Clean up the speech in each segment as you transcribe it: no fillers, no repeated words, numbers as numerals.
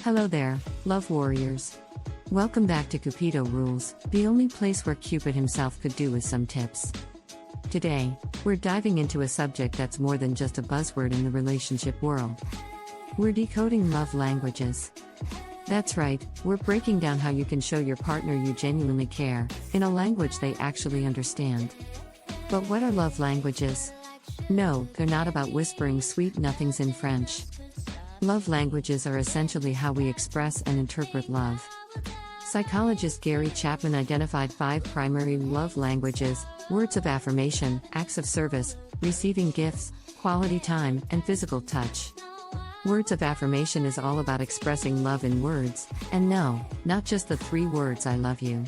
Hello there, love warriors. Welcome back to Cupido Rules, the only place where Cupid himself could do with some tips. Today, we're diving into a subject that's more than just a buzzword in the relationship world. We're decoding love languages. That's right, we're breaking down how you can show your partner you genuinely care, in a language they actually understand. But what are love languages? No, they're not about whispering sweet nothings in French. Love languages are essentially how we express and interpret love. Psychologist Gary Chapman identified 5 primary love languages: words of affirmation, acts of service, receiving gifts, quality time, and physical touch. Words of affirmation is all about expressing love in words, and no, not just the 3 words "I love you."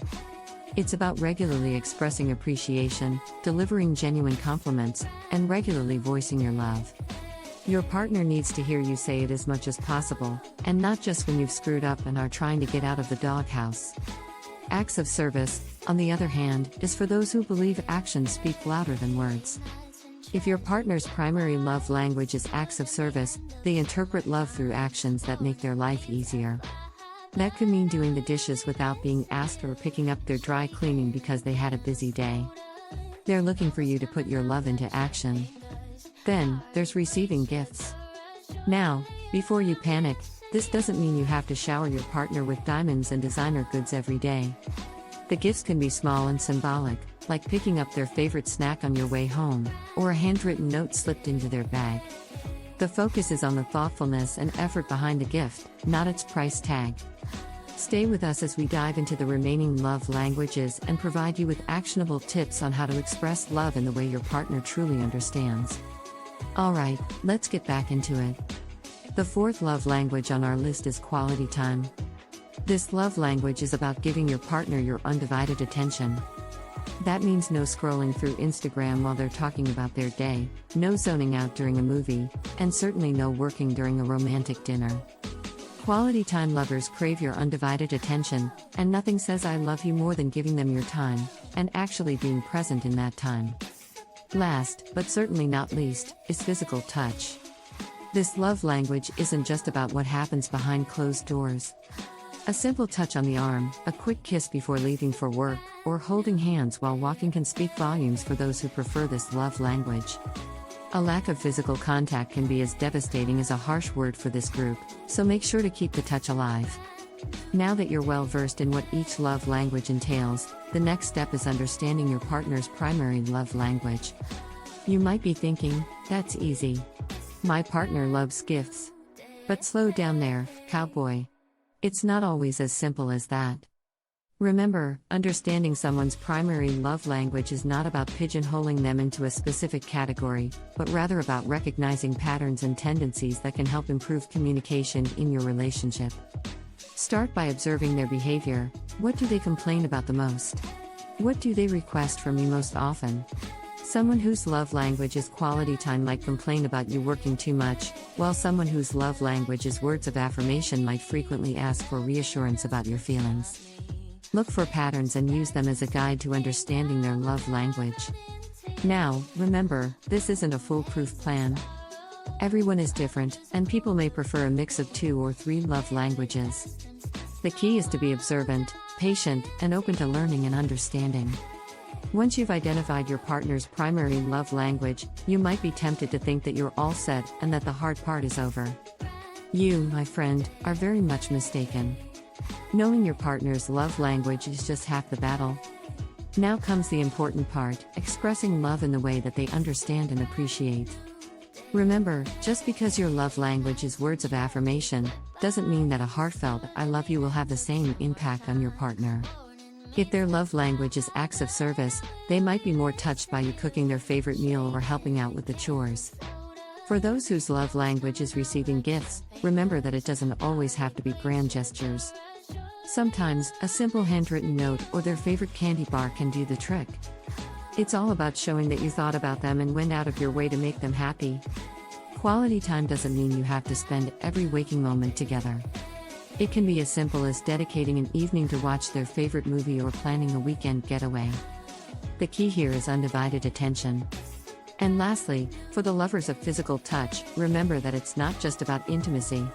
It's about regularly expressing appreciation, delivering genuine compliments, and regularly voicing your love. Your partner needs to hear you say it as much as possible, and not just when you've screwed up and are trying to get out of the doghouse. Acts of service, on the other hand, is for those who believe actions speak louder than words. If your partner's primary love language is acts of service, they interpret love through actions that make their life easier. That could mean doing the dishes without being asked or picking up their dry cleaning because they had a busy day. They're looking for you to put your love into action. Then, there's receiving gifts. Now, before you panic, this doesn't mean you have to shower your partner with diamonds and designer goods every day. The gifts can be small and symbolic, like picking up their favorite snack on your way home, or a handwritten note slipped into their bag. The focus is on the thoughtfulness and effort behind the gift, not its price tag. Stay with us as we dive into the remaining love languages and provide you with actionable tips on how to express love in the way your partner truly understands. Alright, let's get back into it. The 4th love language on our list is quality time. This love language is about giving your partner your undivided attention. That means no scrolling through Instagram while they're talking about their day, no zoning out during a movie, and certainly no working during a romantic dinner. Quality time lovers crave your undivided attention, and nothing says "I love you" more than giving them your time, and actually being present in that time. Last, but certainly not least, is physical touch. This love language isn't just about what happens behind closed doors. A simple touch on the arm, a quick kiss before leaving for work, or holding hands while walking can speak volumes for those who prefer this love language. A lack of physical contact can be as devastating as a harsh word for this group, so make sure to keep the touch alive. Now that you're well versed in what each love language entails, the next step is understanding your partner's primary love language. You might be thinking, that's easy. My partner loves gifts. But slow down there, cowboy. It's not always as simple as that. Remember, understanding someone's primary love language is not about pigeonholing them into a specific category, but rather about recognizing patterns and tendencies that can help improve communication in your relationship. Start by observing their behavior. What do they complain about the most? What do they request from you most often? Someone whose love language is quality time might complain about you working too much, while someone whose love language is words of affirmation might frequently ask for reassurance about your feelings. Look for patterns and use them as a guide to understanding their love language. Now, remember, this isn't a foolproof plan. Everyone is different, and people may prefer a mix of 2 or 3 love languages. The key is to be observant, patient, and open to learning and understanding. Once you've identified your partner's primary love language, you might be tempted to think that you're all set and that the hard part is over. You, my friend, are very much mistaken. Knowing your partner's love language is just half the battle. Now comes the important part: expressing love in the way that they understand and appreciate. Remember, just because your love language is words of affirmation, doesn't mean that a heartfelt "I love you" will have the same impact on your partner. If their love language is acts of service, they might be more touched by you cooking their favorite meal or helping out with the chores. For those whose love language is receiving gifts, remember that it doesn't always have to be grand gestures. Sometimes, a simple handwritten note or their favorite candy bar can do the trick. It's all about showing that you thought about them and went out of your way to make them happy. Quality time doesn't mean you have to spend every waking moment together. It can be as simple as dedicating an evening to watch their favorite movie or planning a weekend getaway. The key here is undivided attention. And lastly, for the lovers of physical touch, remember that it's not just about intimacy.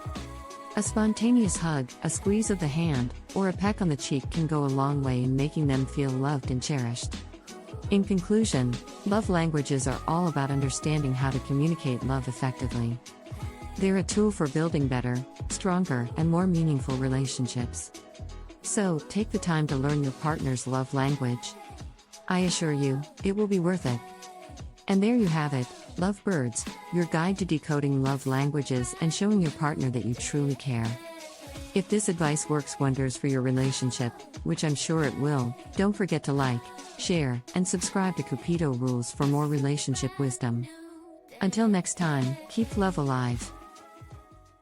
A spontaneous hug, a squeeze of the hand, or a peck on the cheek can go a long way in making them feel loved and cherished. In conclusion, love languages are all about understanding how to communicate love effectively. They're a tool for building better, stronger, and more meaningful relationships. So, take the time to learn your partner's love language. I assure you, it will be worth it. And there you have it, Lovebirds, your guide to decoding love languages and showing your partner that you truly care. If this advice works wonders for your relationship, which I'm sure it will, don't forget to like, share, and subscribe to Cupido Rules for more relationship wisdom. Until next time, keep love alive.